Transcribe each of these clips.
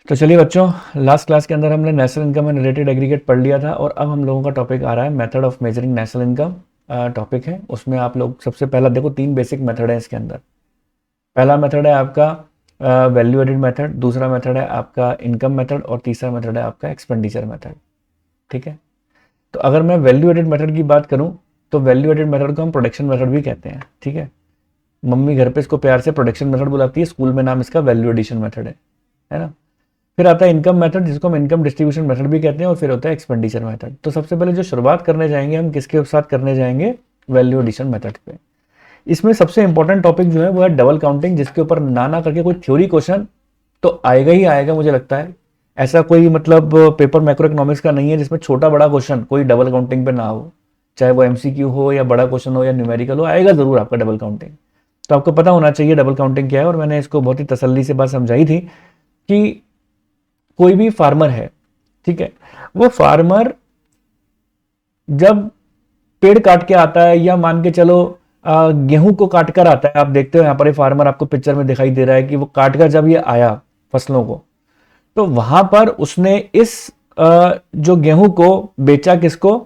तो चलिए बच्चों, लास्ट क्लास के अंदर हमने national income and related aggregate पढ़ लिया था और अब हम लोगों का टॉपिक आ रहा है method of measuring national income. Topic है उसमें आप लोग सबसे पहला देखो, तीन बेसिक मेथड है इसके अंदर। पहला मेथड है आपका वैल्यू एडेड मेथड, दूसरा मेथड है आपका इनकम मेथड और तीसरा मेथड है आपका एक्सपेंडिचर मेथड। ठीक है, तो अगर मैं वैल्यू एडेड मेथड की बात करूं तो वैल्यू एडेड मेथड को हम प्रोडक्शन मेथड भी कहते हैं। ठीक है, मम्मी घर पे इसको प्यार से प्रोडक्शन मेथड बुलाती है, स्कूल में नाम इसका वैल्यू एडिशन मेथड है ना। फिर आता है इनकम मेथड जिसको हम इनकम डिस्ट्रीब्यूशन मेथड भी कहते हैं और फिर होता है एक्सपेंडिचर मेथड। तो सबसे पहले जो शुरुआत करने जाएंगे हम किसके साथ करने जाएंगे, वैल्यू एडिशन मेथड पे। इसमें सबसे इंपॉर्टेंट टॉपिक जो है वो है डबल काउंटिंग, जिसके ऊपर ना करके कोई थ्योरी क्वेश्चन तो आएगा ही आएगा मुझे लगता है। ऐसा कोई मतलब पेपर मैक्रो इकोनॉमिक्स का नहीं है जिसमें छोटा बड़ा क्वेश्चन कोई डबल काउंटिंग पे ना हो, चाहे वो एमसीक्यू हो या बड़ा क्वेश्चन हो या न्यूमेरिकल हो, आएगा जरूर आपका डबल काउंटिंग। तो आपको पता होना चाहिए डबल काउंटिंग क्या है, और मैंने इसको बहुत ही तसल्ली से बात समझाई थी कि कोई भी फार्मर है, ठीक है, वो फार्मर जब पेड़ काट के आता है या मान के चलो गेहूं को काट कर आता है, आप देखते हो यहाँ पर फार्मर आपको पिक्चर में दिखाई दे रहा है कि वो काट कर जब ये आया फसलों को, तो वहां पर उसने इस जो गेहूं को बेचा किसको,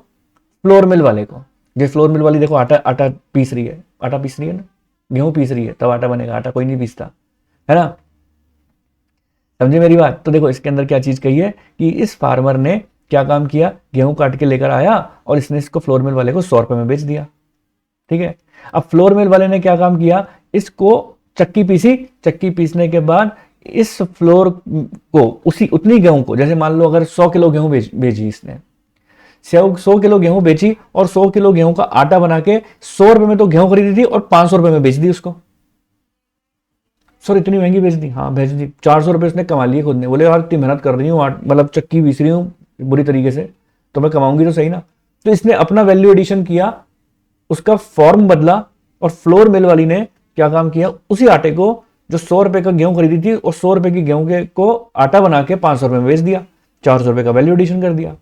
फ्लोर मिल वाले को। ये फ्लोर मिल वाली देखो आटा आटा पीस रही है, आटा पीस रही है ना, गेहूं पीस रही है तब आटा बनेगा, आटा कोई नहीं पीसता है ना। समझे मेरी बात। तो देखो इसके अंदर क्या चीज कही है कि इस फार्मर ने क्या काम किया, गेहूं काट के लेकर आया और इसने इसको फ्लोर मिल वाले को 100 रुपए में बेच दिया। ठीक है, अब फ्लोर मिल वाले ने क्या काम किया, इसको चक्की पीसी, चक्की पीसने के बाद इस फ्लोर को उसी उतनी गेहूं को, जैसे मान लो अगर 100 किलो गेहूं बेची इसने, 100 किलो गेहूं बेची और 100 किलो गेहूं का आटा बना के 100 रुपए में तो गेहूं खरीदी थी और 500 रुपए में बेच दी उसको। सर इतनी महंगी बेच दी, हाँ बेच दी, 400 रुपए उसने कमा लिए खुद ने। बोले यार इतनी मेहनत कर रही हूँ, मतलब चक्की पीस रही हूँ बुरी तरीके से, तो मैं कमाऊंगी तो सही ना। तो इसने अपना वैल्यू एडिशन किया, उसका फॉर्म बदला, और फ्लोर मिल वाली ने क्या काम किया, उसी आटे को जो 100 रुपए का गेहूं खरीदी थी और 100 रुपए की गेहूं के को आटा बना के 500 रुपए में बेच दिया, 400 रुपए का वैल्यू एडिशन कर दिया।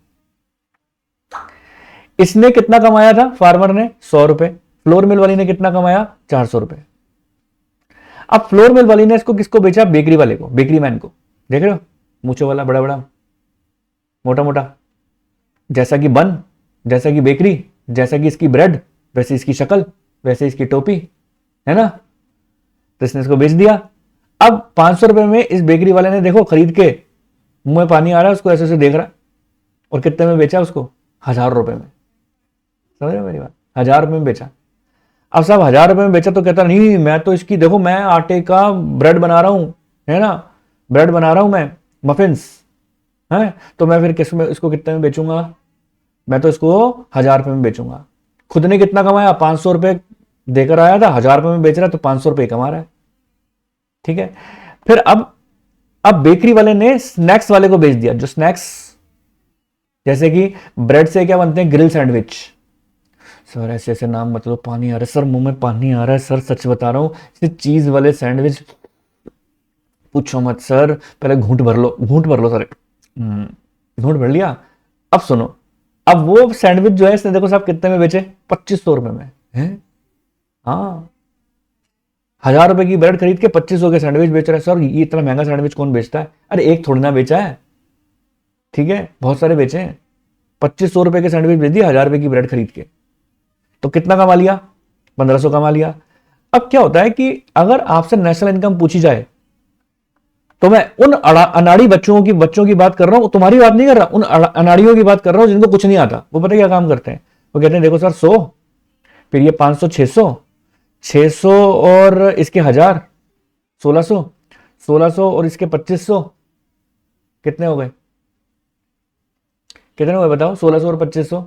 इसने कितना कमाया था, फार्मर ने 100 रुपए, फ्लोर मिल वाली ने कितना कमाया, 400 रुपए। अब फ्लोर मिल वाली ने इसको किसको बेचा, बेकरी वाले को, बेकरी मैन को। देख रहे हो, मूछों वाला, बड़ा बड़ा, मोटा मोटा, जैसा कि बन, जैसा कि बेकरी, जैसा कि इसकी ब्रेड, वैसे इसकी शक्ल, वैसे इसकी टोपी, है ना। तो इसने इसको बेच दिया। अब 500 रुपए में इस बेकरी वाले ने देखो खरीद के, मुंह में पानी आ रहा है उसको, ऐसे ऐसे देख रहा है, और कितने में बेचा उसको, 1000 रुपए में। समझ रहे हो मेरी बात, 1000 रुपए में बेचा। अब साहब 1000 रुपए में बेचा तो कहता नहीं मैं तो इसकी देखो, मैं आटे का ब्रेड बना रहा हूं, है ना, ब्रेड बना रहा हूं मैं, मफिन्स है, तो मैं फिर किस में इसको कितने में बेचूंगा, मैं तो इसको 1000 रुपए में बेचूंगा। खुद ने कितना कमाया, 500 रुपए देकर आया था, 1000 रुपए में बेच रहा है तो 500 रुपए कमा रहा है। ठीक है, फिर अब बेकरी वाले ने स्नैक्स वाले को बेच दिया, जो स्नैक्स जैसे कि ब्रेड से क्या बनते हैं, ग्रिल सैंडविच। सर ऐसे ऐसे नाम मतलब पानी आ रहा है सर, मुंह में पानी आ रहा है सर, सच बता रहा हूं, चीज वाले सैंडविच पूछो मत सर, पहले घूंट भर लो, घूंट भर लो सर। घूंट भर लिया। अब सुनो, अब वो सैंडविच जो है इसने देखो साहब कितने में बेचे, 2500 रुपए में है। हाँ, 1000 रुपए की ब्रेड खरीद के 2500 के सैंडविच बेच रहा है। सर ये इतना महंगा सैंडविच कौन बेचता है, अरे एक थोड़ी ना बेचा है, ठीक है, बहुत सारे बेचे हैं। 2500 रुपए के सैंडविच बेच दिया 1000 रुपए की ब्रेड खरीद के, तो कितना कमा लिया, 1500 कमा लिया। अब क्या होता है कि अगर आपसे नेशनल इनकम पूछी जाए तो मैं उन अनाड़ी बच्चों की बात कर रहा हूं, तुम्हारी बात नहीं कर रहा, उन अनाड़ियों की बात कर रहा हूं जिनको कुछ नहीं आता। वो पता क्या काम करते हैं, वो कहते हैं देखो सर 100, फिर ये 500, 600 और इसके 1000, 1600, 1600 और इसके 2500, कितने हो गए, कितने हो गए बताओ, 1600 और 2500,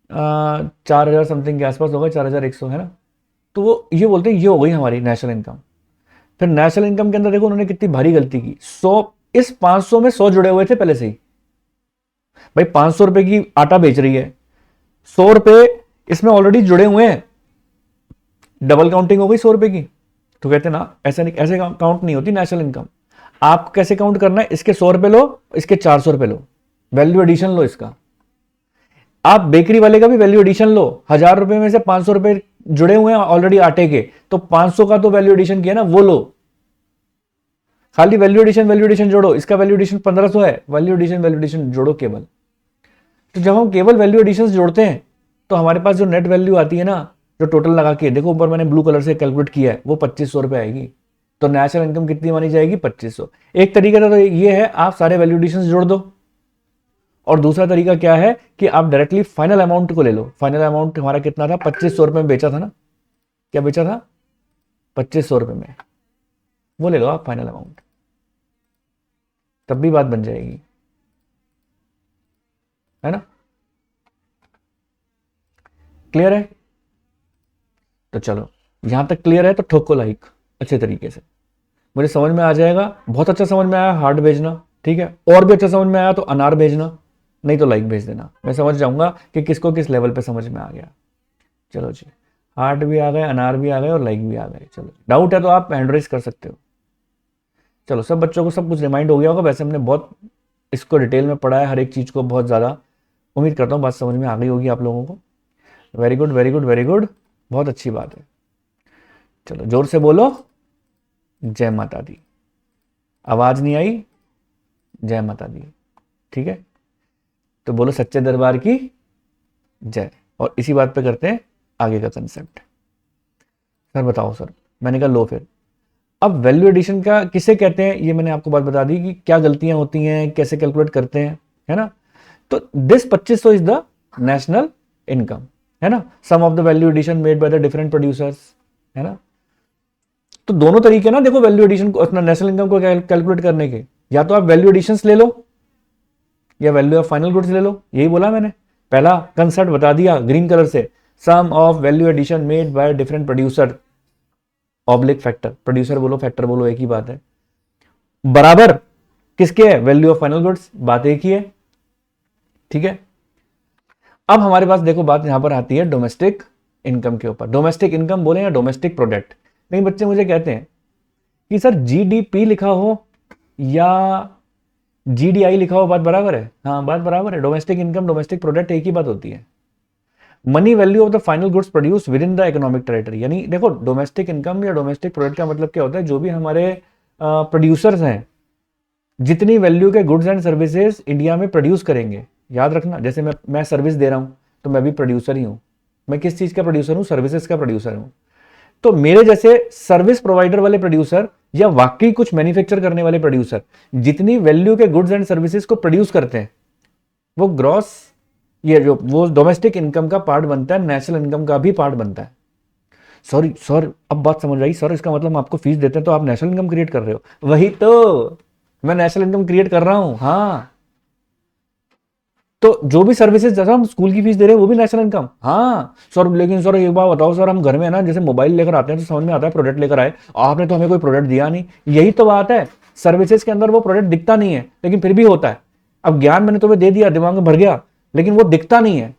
4000 समथिंग के आसपास हो गए, 4100 है ना। तो वो ये बोलते हैं ये हो गई हमारी नेशनल इनकम। फिर नेशनल इनकम के अंदर देखो उन्होंने कितनी भारी गलती की, 100, इस 500 में 100 जुड़े हुए थे पहले से ही। भाई 500 रुपए की आटा बेच रही है, 100 रुपए इसमें ऑलरेडी जुड़े हुए हैं, डबल काउंटिंग हो गई 100 रुपए की। तो कहते ना ऐसा नहीं, ऐसे काउंट नहीं होती नेशनल इनकम। आप कैसे काउंट करना है, इसके 100 रुपए लो, इसके 400 रुपए लो, वैल्यू एडिशन लो इसका। आप बेकरी वाले का भी वैल्यू एडिशन लो, 1000 रुपए में से 500 रुपए जुड़े हुए हैं ऑलरेडी आटे के, तो 500 का तो वैल्यू एडिशन किया ना, वो लो। खाली वैल्यू एडिशन जोड़ो, इसका वैल्यू एडिशन 1500 है, वैल्यू एडिशन जोड़ो केवल। तो जब हम केवल वैल्यू एडिशन जोड़ते हैं तो हमारे पास जो नेट वैल्यू आती है ना, जो टोटल लगा के देखो ऊपर मैंने ब्लू कलर से कैलकुलेट किया है, वो 2500 रुपये आएगी। तो नेशनल इनकम कितनी मानी जाएगी? 2500। एक तरीका तो ये है, आप सारे वैल्यू एडिशन जोड़ दो, और दूसरा तरीका क्या है कि आप डायरेक्टली फाइनल अमाउंट को ले लो। फाइनल अमाउंट हमारा कितना था? 2500 रुपये में बेचा था ना, क्या बेचा था? 2500 रुपये में, वो ले लो आप फाइनल अमाउंट, तब भी बात बन जाएगी, है ना? क्लियर है? तो चलो, यहां तक क्लियर है तो ठोको लाइक अच्छे तरीके से, मुझे समझ में आ जाएगा। बहुत अच्छा समझ में आया, हार्ट भेजना, ठीक है। और भी अच्छा समझ में आया तो अनार भेजना, नहीं तो लाइक भेज देना, मैं समझ जाऊंगा कि किसको किस लेवल पे समझ में आ गया। चलो जी, हार्ट भी आ गए, अनार भी आ गए और लाइक भी आ गए। चलो, डाउट है तो आप हैंड रेज कर सकते हो। चलो, सब बच्चों को सब कुछ रिमाइंड हो गया होगा। वैसे हमने बहुत इसको डिटेल में पढ़ा है, हर एक चीज़ को बहुत ज़्यादा। उम्मीद करता हूँ बात समझ में आ गई होगी आप लोगों को। Very good, very good, very good, बहुत अच्छी बात है। चलो, जोर से बोलो जय माता दी। आवाज़ नहीं आई? जय माता दी, ठीक है। तो बोलो सच्चे दरबार की जय। और इसी बात पे करते हैं आगे का कंसेप्ट। सर बताओ सर, मैंने कहा लो फिर। अब वैल्यू एडिशन का किसे कहते हैं, ये मैंने आपको बात बता दी कि क्या गलतियां होती हैं, कैसे कैलकुलेट करते हैं, है ना। तो this 2500 is the national income, है ना। Sum of the value addition made by the different producers, है ना। तो दोनों तरीके ना देखो वैल्यू एडिशन को, अपना नेशनल इनकम को कैलकुलेट करने के, या तो आप वैल्यू एडिशंस ले लो या वैल्यू ऑफ फाइनल गुड्स ले लो। यही बोला मैंने, पहला कंसेप्ट बता दिया ग्रीन कलर से, sum of value addition made by different producer, oblique factor, producer बोलो फैक्टर बोलो एक ही बात है, बराबर किसके है? वैल्यू ऑफ फाइनल गुड्स, बात एक ही है, ठीक है। अब हमारे पास देखो बात यहां पर आती है डोमेस्टिक इनकम के ऊपर। डोमेस्टिक इनकम बोले या डोमेस्टिक प्रोडक्ट, लेकिन बच्चे मुझे कहते हैं कि सर जीडीपी लिखा हो या जीडीआई लिखा हो, बात बराबर है? हाँ, बात बराबर है। डोमेस्टिक इनकम, डोमेस्टिक प्रोडक्ट एक ही बात होती है। Money value of the final goods produce with in the economic territory, यानी देखो डोमेस्टिक इनकम या डोमेस्टिक प्रोडक्ट का मतलब क्या होता है? जो भी हमारे प्रोड्यूसर्स हैं, जितनी वैल्यू के गुड्स एंड सर्विसेज इंडिया में प्रोड्यूस करेंगे, याद रखना, जैसे मैं सर्विस दे रहा हूं तो मैं भी प्रोड्यूसर ही हूं। मैं किस चीज का प्रोड्यूसर हूं? सर्विसेज का प्रोड्यूसर हूं। तो मेरे जैसे सर्विस प्रोवाइडर वाले प्रोड्यूसर या वाकई कुछ मैन्युफैक्चर करने वाले प्रोड्यूसर जितनी वैल्यू के गुड्स एंड सर्विसेज को प्रोड्यूस करते हैं, वो ग्रॉस, ये जो वो डोमेस्टिक इनकम का पार्ट बनता है, नेशनल इनकम का भी पार्ट बनता है। सॉरी सर, अब बात समझ आई सर, इसका मतलब हम आपको फीस देते हैं तो आप नेशनल इनकम क्रिएट कर रहे हो? वही तो, मैं नेशनल इनकम क्रिएट कर रहा हूं, हाँ। तो जो भी सर्विसेज, जैसा हम स्कूल की फीस दे रहे हैं वो भी नेशनल इनकम, हाँ सर। लेकिन सर एक बात बताओ सर, हम घर में ना जैसे मोबाइल लेकर आते हैं तो समझ में आता है प्रोडक्ट लेकर आए, आपने तो हमें कोई प्रोडक्ट दिया नहीं। यही तो बात है, सर्विसेज के अंदर वो प्रोडक्ट दिखता नहीं है लेकिन फिर भी होता है। अब ज्ञान मैंने तुम्हें दे दिया, दिमाग में भर गया, लेकिन वो दिखता नहीं है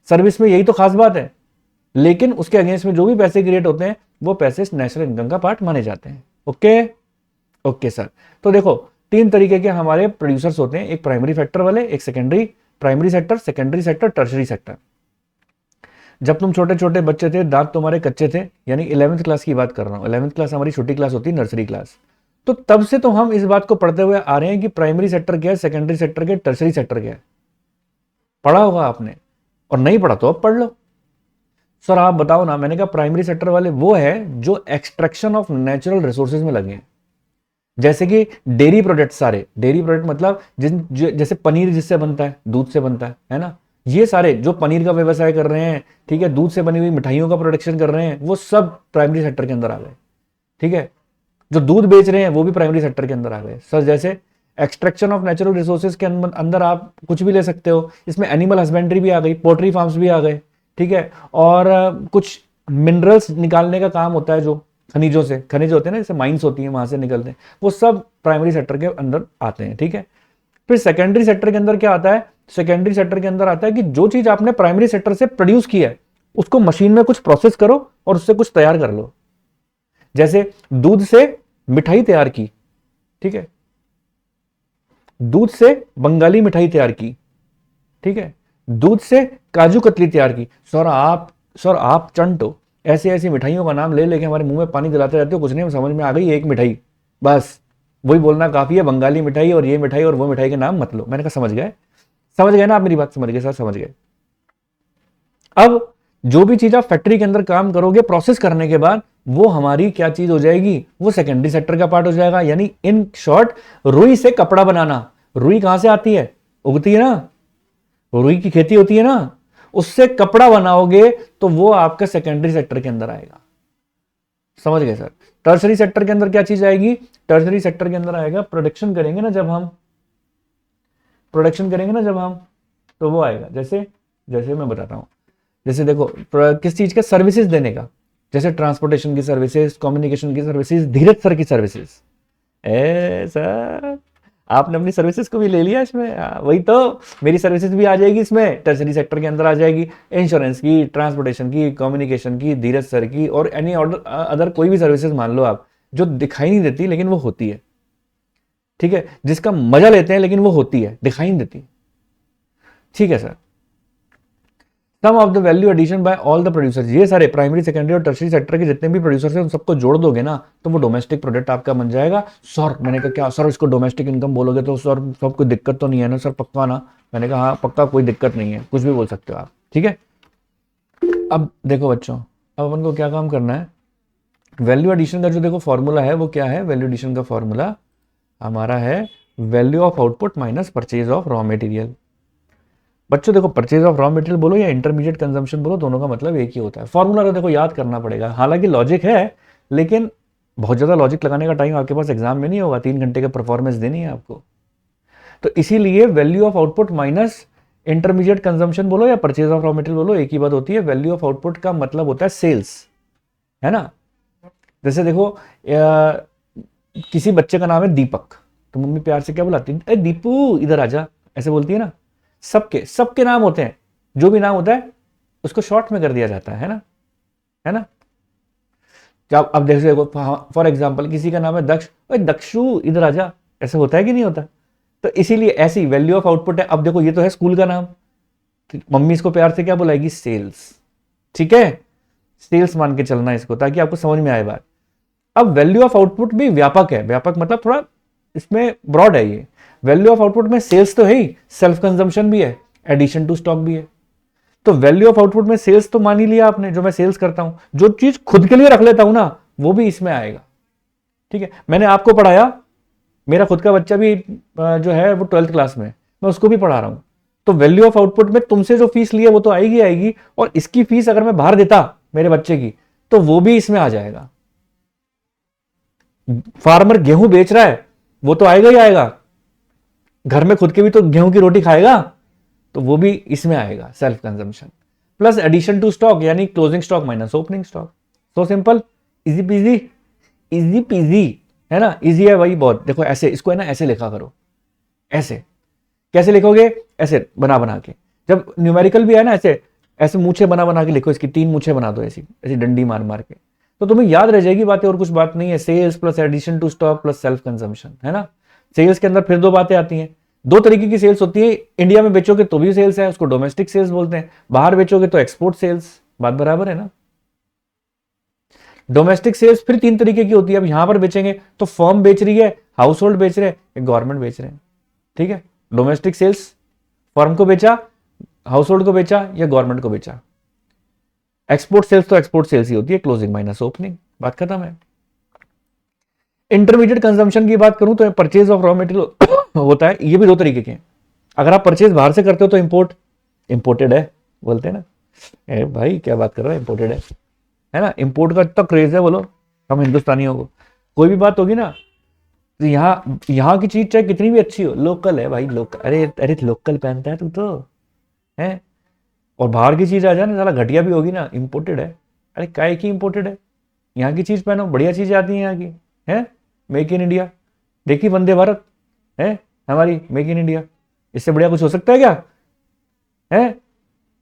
सर्विस में, यही तो खास बात है। लेकिन उसके अगेंस्ट में जो भी पैसे क्रिएट होते हैं वो पैसे नेशनल इनकम का पार्ट माने जाते हैं। Okay okay sir. तो देखो तीन तरीके के हमारे प्रोड्यूसर्स होते हैं, एक प्राइमरी फैक्टर वाले, एक secondary, primary sector, secondary sector, tertiary sector. जब तुम छोटे छोटे बच्चे थे, दांत तुम्हारे कच्चे थे, यानी 11वीं क्लास की बात कर रहा हूं, 11वीं क्लास हमारी छोटी क्लास होती है, नर्सरी क्लास, तो तब से तो हम इस बात को पढ़ते हुए आ रहे हैं कि प्राइमरी सेक्टर क्या है, सेकेंडरी सेक्टर क्या है, टर्शरी सेक्टर क्या है। पढ़ा होगा आपने, और नहीं पढ़ा तो अब पढ़ लो। सर आप बताओ ना, मैंने कहा प्राइमरी सेक्टर वाले वो है जो एक्सट्रैक्शन ऑफ नेचुरल रिसोर्सेज में लगे हैं, जैसे कि डेयरी प्रोडक्ट, सारे डेयरी प्रोडक्ट मतलब जैसे पनीर जिससे बनता है, दूध से बनता है ना, ये सारे जो पनीर का व्यवसाय कर रहे हैं, ठीक है, दूध से बनी हुई मिठाइयों का प्रोडक्शन कर रहे हैं, वो सब प्राइमरी सेक्टर के अंदर आ गए, ठीक है। जो दूध बेच रहे हैं वो भी प्राइमरी सेक्टर के अंदर आ गए। सर जैसे एक्सट्रैक्शन ऑफ नेचुरल रिसोर्सेज के अंदर आप कुछ भी ले सकते हो, इसमें एनिमल हस्बेंड्री भी आ गई, पोल्ट्री फार्म्स भी आ गए, ठीक है। और कुछ मिनरल्स निकालने का काम होता है, जो खनिजों से, खनिज होते हैं ना, जैसे माइंस होती हैं वहां से निकलते हैं, वो सब प्राइमरी सेक्टर के अंदर आते हैं, ठीक है। फिर सेकेंडरी सेक्टर के अंदर क्या आता है? सेकेंडरी सेक्टर के अंदर आता है कि जो चीज आपने प्राइमरी सेक्टर से प्रोड्यूस किया है उसको मशीन में कुछ प्रोसेस करो और उससे कुछ तैयार कर लो। जैसे दूध से मिठाई तैयार की, ठीक है, दूध से बंगाली मिठाई तैयार की, ठीक है, दूध से काजू कतली तैयार की। सर आप चंट हो, ऐसी ऐसी मिठाइयों का नाम ले लेके हमारे मुंह में पानी दिलाते रहते हो, कुछ नहीं समझ में आ गई, एक मिठाई बस, वही बोलना काफी है, बंगाली मिठाई और ये मिठाई और वो मिठाई के नाम मत लो। मैंने कहा समझ गए ना आप मेरी बात, समझ गए सर, समझ गए। अब जो भी चीज आप फैक्ट्री के अंदर काम करोगे प्रोसेस करने के बाद, वो हमारी क्या चीज हो जाएगी, वो सेकेंडरी सेक्टर का पार्ट हो जाएगा। यानी इन शॉर्ट, रुई से कपड़ा बनाना, रुई कहां से आती है, उगती है ना, रुई की खेती होती है ना, उससे कपड़ा बनाओगे तो वो आपका सेकेंडरी सेक्टर के अंदर आएगा। समझ गए सर। टर्सरी सेक्टर के अंदर क्या चीज आएगी, टर्सरी सेक्टर के अंदर आएगा प्रोडक्शन करेंगे ना जब हम, प्रोडक्शन करेंगे ना जब हम, तो वो आएगा। जैसे जैसे मैं बताता हूं, जैसे देखो किस चीज का सर्विसेज देने का, जैसे ट्रांसपोर्टेशन की सर्विसेज, कम्युनिकेशन की सर्विसेज, धीरज सर की सर्विसेज। ए सर आपने अपनी सर्विसेज को भी ले लिया इसमें, वही तो मेरी सर्विसेज भी आ जाएगी इसमें, टर्सरी सेक्टर के अंदर आ जाएगी। इंश्योरेंस की, ट्रांसपोर्टेशन की, कम्युनिकेशन की, धीरज सर की, और एनी ऑर्डर अदर कोई भी सर्विसेज मान लो आप, जो दिखाई नहीं देती लेकिन वो होती है। ठीक है, जिसका मजा लेते हैं लेकिन वो होती है, दिखाई नहीं देती। ठीक है sir. Some of the value addition by all the producers, ये सारे प्राइमरी, सेकेंडरी और टर्सरी सेक्टर के जितने भी प्रोड्यूसर्स हैं उन सबको जोड़ दोगे ना, तो वो डोमेस्टिक प्रोडक्ट आपका बन जाएगा। सर मैंने कहा क्या सर इसको डोमेस्टिक इनकम बोलोगे तो सर सब कोई दिक्कत तो नहीं है ना सर, पक्का ना। मैंने कहा हाँ पक्का, कोई दिक्कत नहीं है, कुछ भी बोल सकते हो आप। ठीक है, अब देखो बच्चों, अब अपन को क्या काम करना है, वैल्यू एडिशन का जो देखो फॉर्मूला है वो क्या है, वैल्यू एडिशन का फॉर्मूला हमारा है value of output minus purchase of raw material. बच्चों देखो, परचेज ऑफ रॉ मटेरियल बोलो या इंटरमीडिएट कंजम्पशन बोलो, दोनों का मतलब एक ही होता है। फॉर्मूला तो देखो याद करना पड़ेगा, हालांकि लॉजिक है, लेकिन बहुत ज़्यादा लॉजिक लगाने का टाइम आपके पास एग्जाम में नहीं होगा, 3 घंटे का परफॉर्मेंस देनी है आपको। तो इसीलिए value of output minus intermediate consumption बोलो या परचेज ऑफ रॉ मटेरियल बोलो, एक ही बात होती है। वैल्यू ऑफ आउटपुट का मतलब होता है सेल्स, है ना। जैसे देखो किसी बच्चे का नाम है दीपक, तो मम्मी प्यार से क्या बुलाती है, अरे दीपू इधर आजा, ऐसे बोलती है ना। सबके सबके नाम होते हैं, जो भी नाम होता है उसको शॉर्ट में कर दिया जाता है ना, है ना। जब अब देखो फॉर एग्जांपल किसी का नाम है दक्ष, अरे दक्षु इधर आजा, ऐसे होता है कि नहीं होता। तो इसीलिए ऐसी वैल्यू ऑफ आउटपुट है। अब देखो ये तो है स्कूल का नाम, मम्मी इसको प्यार से क्या बुलाएगी, सेल्स। ठीक है, सेल्स मान के चलना इसको, ताकि आपको समझ में आए बात। अब वैल्यू ऑफ आउटपुट भी व्यापक है, व्यापक मतलब थोड़ा इसमें ब्रॉड है ये। वैल्यू ऑफ आउटपुट में सेल्स तो है ही, सेल्फ कंजम्पशन भी है, एडिशन टू स्टॉक भी है। तो वैल्यू ऑफ आउटपुट में सेल्स तो मान ही लिया आपने, जो मैं सेल्स करता हूं, जो चीज खुद के लिए रख लेता हूं ना, वो भी इसमें आएगा। ठीक है, मैंने आपको पढ़ाया, मेरा खुद का बच्चा भी जो है वो 12th क्लास में, मैं उसको भी पढ़ा रहा हूं। तो वैल्यू ऑफ आउटपुट में तुमसे जो फीस ली है वो तो आएगी आएगी, और इसकी फीस अगर मैं बाहर देता मेरे बच्चे की, तो वो भी इसमें आ जाएगा। फार्मर गेहूं बेच रहा है, वो तो आएगा ही आएगा। घर में खुद के भी तो गेहूं की रोटी खाएगा, तो वो भी इसमें आएगा, self consumption plus addition to stock, यानी closing stock minus opening stock. So simple, easy peasy, easy peasy, है ना। इजी है भाई बहुत। देखो ऐसे इसको है ना, ऐसे लिखा करो। ऐसे कैसे लिखोगे, ऐसे बना बना के। जब न्यूमेरिकल भी है ना, ऐसे ऐसे मूछे बना बना के लिखो, इसकी 3 मूछे बना दो ऐसी ऐसी डंडी मार मार के, तो तुम्हें याद रह जाएगी बातें, और कुछ बात नहीं है। Sales plus addition to stock plus self consumption, है ना। सेल्स के अंदर फिर 2 बातें आती हैं। 2 तरीके की सेल्स होती है, इंडिया में बेचोगे तो भी सेल्स है, उसको डोमेस्टिक सेल्स बोलते हैं। बाहर बेचोगे तो एक्सपोर्ट सेल्स। बात बराबर है ना। डोमेस्टिक सेल्स फिर 3 तरीके की होती है। अब यहां पर बेचेंगे तो फर्म बेच रही है, हाउस होल्ड बेच रहे हैं, गवर्नमेंट बेच रहे हैं। ठीक है, डोमेस्टिक सेल्स फर्म को बेचा, हाउस होल्ड को बेचा या गवर्नमेंट को बेचा। एक्सपोर्ट सेल्स तो एक्सपोर्ट सेल्स ही होती है, क्लोजिंग माइनस ओपनिंग, बात खत्म है। इंटरमीडिएट कंजम्पशन की बात करूं तो परचेज ऑफ रॉ मटेरियल होता है, ये भी 2 तरीके के हैं। अगर आप परचेज बाहर से करते हो तो इंपोर्टेड है बोलते हैं ना। ए भाई क्या बात कर रहा है, इंपोर्टेड है ना। इंपोर्ट का इतना क्रेज है बोलो हम हिंदुस्तानियों को। कोई भी बात होगी ना, तो यहाँ की चीज चाहे कितनी भी अच्छी हो, लोकल है भाई, लोकल। अरे अरे लोकल पहनता है तू तो, है। और बाहर की चीज आ जाए ना, साला घटिया भी होगी ना, इंपोर्टेड है। अरे काय की इंपोर्टेड है, यहाँ की चीज पहनो, बढ़िया चीजें आती हैं यहाँ की, है। मेक इन इंडिया, देखी वंदे भारत है हमारी, मेक इन इंडिया, इससे बढ़िया कुछ हो सकता है क्या, है।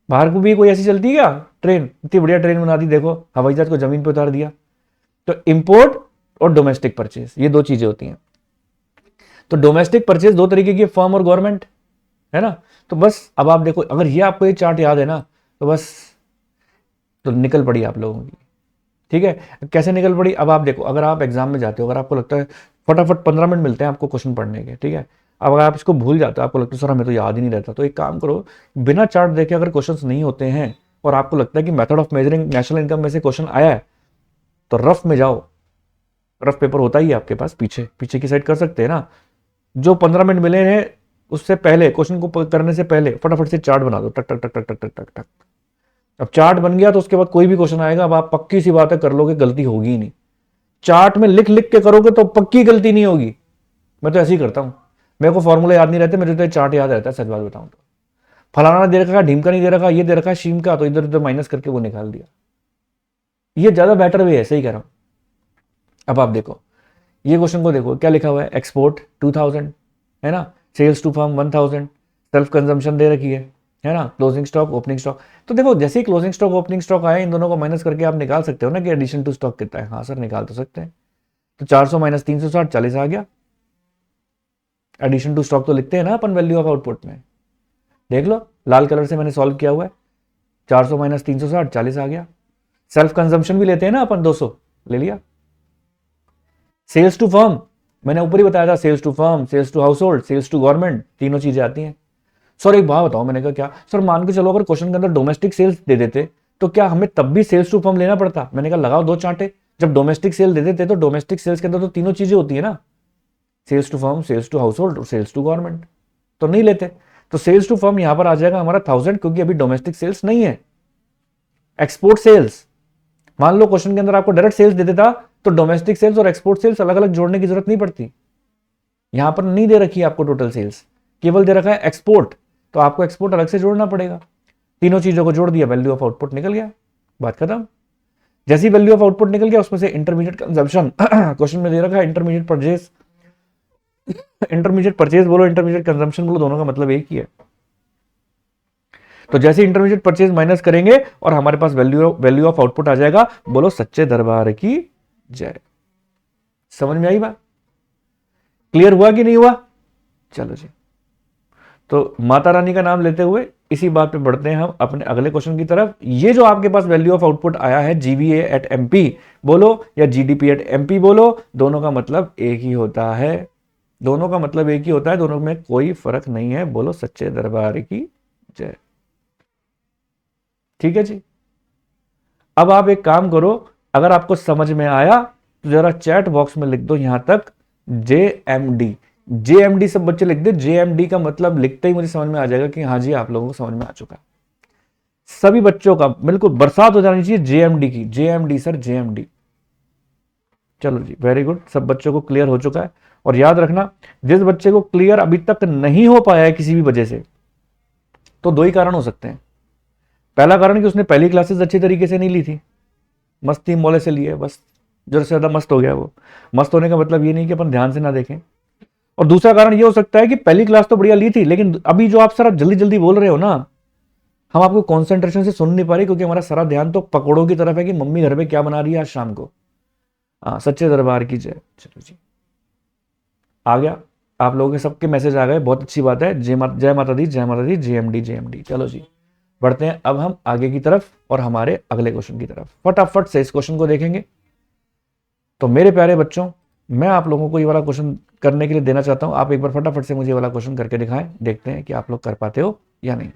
बाहर को भी कोई ऐसी चलती है क्या ट्रेन, इतनी बढ़िया ट्रेन बना दी, देखो हवाई जहाज को जमीन पे उतार दिया। तो इंपोर्ट और डोमेस्टिक परचेज, ये 2 चीजें होती हैं। तो डोमेस्टिक परचेज 2 तरीके की, फर्म और गवर्नमेंट, है ना। तो बस अब आप देखो, अगर ये आपको ये चार्ट याद है ना, तो बस तो निकल पड़ी आप लोगों की। ठीक है, कैसे निकल पड़ी, अब आप देखो, अगर आप एग्जाम में जाते हो, अगर आपको लगता है फटाफट 15 मिनट मिलते हैं आपको क्वेश्चन पढ़ने के, ठीक है। अब अगर आप इसको भूल जाते हो, आपको लगता है सर हमें तो याद ही नहीं रहता, तो एक काम करो, बिना चार्ट देखे अगर क्वेश्चंस नहीं होते हैं और आपको लगता है कि method of measuring national income में से क्वेश्चन आया है, तो रफ में जाओ। रफ पेपर होता ही है आपके पास, पीछे पीछे की साइड कर सकते हैं ना। जो 15 मिनट मिले हैं उससे पहले, क्वेश्चन को करने से पहले फटाफट से चार्ट बना दो, टक टक टक टक टक टक टक टक। अब चार्ट बन गया तो उसके बाद कोई भी क्वेश्चन आएगा, अब आप पक्की सी बात है कर लोगे, गलती होगी ही नहीं। चार्ट में लिख लिख के करोगे तो पक्की गलती नहीं होगी। मैं तो ऐसे ही करता हूं, मेरे को फॉर्मूला याद नहीं रहते, मेरे तो चार्ट याद रहता है, सच बात बताऊं तो। फलाना दे रखा है, ढीमका नहीं दे रखा, ये दे रखा है शीम का, तो इधर उधर माइनस करके वो निकाल दिया। ये ज्यादा बेटर वे है, सही कह रहा हूं। अब आप देखो ये क्वेश्चन को, देखो क्या लिखा हुआ है, एक्सपोर्ट 2000 है ना, sales to firm 1000, self consumption दे रखी है ना, क्लोजिंग स्टॉक ओपनिंग स्टॉक। तो देखो जैसे ही क्लोजिंग स्टॉक ओपनिंग स्टॉक आए, इन दोनों को माइनस करके आप निकाल सकते हो ना कि एडिशन टू स्टॉक कितना है। हाँ सर निकाल तो सकते हैं। तो 400 माइनस 360 40 आ गया। एडिशन टू स्टॉक तो लिखते हैं ना अपन वैल्यू ऑफ आउटपुट में, देख लो लाल कलर से मैंने सॉल्व किया हुआ है। 400 माइनस 360 40 आ गया। सेल्फ कंजम्पशन भी लेते हैं ना अपन, 200 ले लिया। सेल्स टू फर्म मैंने ऊपर ही बताया था, sales to firm, sales to household, sales to government, तीनों चीजें आती हैं। सर एक बात बताओ, मैंने कहा क्या सर, मान के चलो अगर क्वेश्चन के अंदर डोमेस्टिक सेल्स दे देते तो क्या हमें तब भी सेल्स टू फर्म लेना पड़ता? मैंने कहा लगाओ दो चांटे, जब डोमेस्टिक सेल दे देते तो डोमेस्टिक सेल्स के अंदर तो तीनों चीजें होती है ना, sales to firm, sales to household और सेल्स टू गवर्नमेंट, तो नहीं लेते। तो सेल्स टू फर्म यहां पर आ जाएगा हमारा 1000, क्योंकि अभी डोमेस्टिक सेल्स नहीं है। एक्सपोर्ट सेल्स, मान लो क्वेश्चन के अंदर आपको डायरेक्ट सेल्स दे देता तो डोमेस्टिक सेल्स और एक्सपोर्ट सेल्स अलग अलग जोड़ने की जरूरत नहीं पड़ती। यहां पर नहीं दे रखी है आपको टोटल सेल्स, केवल दे रखा है एक्सपोर्ट, तो आपको एक्सपोर्ट अलग से जोड़ना पड़ेगा। तीनों चीजों को जोड़ दिया, वैल्यू ऑफ आउटपुट निकल गया, बात खत्म। जैसी वैल्यू ऑफ आउटपुट निकल गया उसमें से इंटरमीडिएट कंजम्पशन क्वेश्चन में दे रखा है, इंटरमीडिएट परचेज, इंटरमीडिएट परचेज बोलो इंटरमीडिएट कंजम्पशन बोलो, दोनों का मतलब एक ही है। तो जैसे इंटरमीडिएट परचेज माइनस करेंगे और हमारे पास वैल्यू ऑफ आउटपुट आ जाएगा। बोलो सच्चे दरबार की जय। समझ में आई बात? क्लियर हुआ कि नहीं हुआ? चलो जी, तो माता रानी का नाम लेते हुए इसी बात पे बढ़ते हैं हम अपने अगले क्वेश्चन की तरफ। ये जो आपके पास वैल्यू ऑफ आउटपुट आया है, जीवीए एट एमपी बोलो या जीडीपी एट एमपी बोलो, दोनों का मतलब एक ही होता है। दोनों का मतलब एक ही होता है, दोनों में कोई फर्क नहीं है। बोलो सच्चे दरबार की जय। ठीक है जी। अब आप एक काम करो, अगर आपको समझ में आया तो जरा चैट बॉक्स में लिख दो यहां तक JMD। JMD सब बच्चे लिख दे। JMD का मतलब लिखते ही मुझे समझ में आ जाएगा कि हाँ जी आप लोगों को समझ में आ चुका है। सभी बच्चों का बिल्कुल बरसात हो जानी चाहिए JMD की। JMD sir JMD। चलो जी वेरी गुड, सब बच्चों को क्लियर हो चुका है। और याद रखना, जिस बच्चे को क्लियर अभी तक नहीं हो पाया है किसी भी वजह से, तो दो ही कारण हो सकते हैं। पहला कारण कि उसने पहली क्लासेस अच्छी तरीके से नहीं ली थी, मस्ती मोले से लिए, बस जरूरत से ज्यादा मस्त हो गया वो। मस्त होने का मतलब ये नहीं कि अपन ध्यान से ना देखें। और दूसरा कारण ये हो सकता है कि पहली क्लास तो बढ़िया ली थी, लेकिन अभी जो आप सर आप जल्दी जल्दी बोल रहे हो ना, हम आपको कंसंट्रेशन से सुन नहीं पा रहे, क्योंकि हमारा सारा ध्यान तो पकौड़ों की तरफ है कि मम्मी घर पे क्या बना रही है आज शाम को। हाँ सच्चे दरबार की जय। चलो जी आ गया, आप लोगों के सबके मैसेज आ गए, बहुत अच्छी बात है। जय माता दी, जय माता दी, JMD JMD। चलो जी बढ़ते हैं अब हम आगे की तरफ और हमारे अगले क्वेश्चन की तरफ। फटाफट से इस क्वेश्चन को देखेंगे। तो मेरे प्यारे बच्चों, मैं आप लोगों को ये वाला क्वेश्चन करने के लिए देना चाहता हूं। आप एक बार फटाफट से मुझे वाला क्वेश्चन करके दिखाएं, देखते हैं कि आप लोग कर पाते हो या नहीं।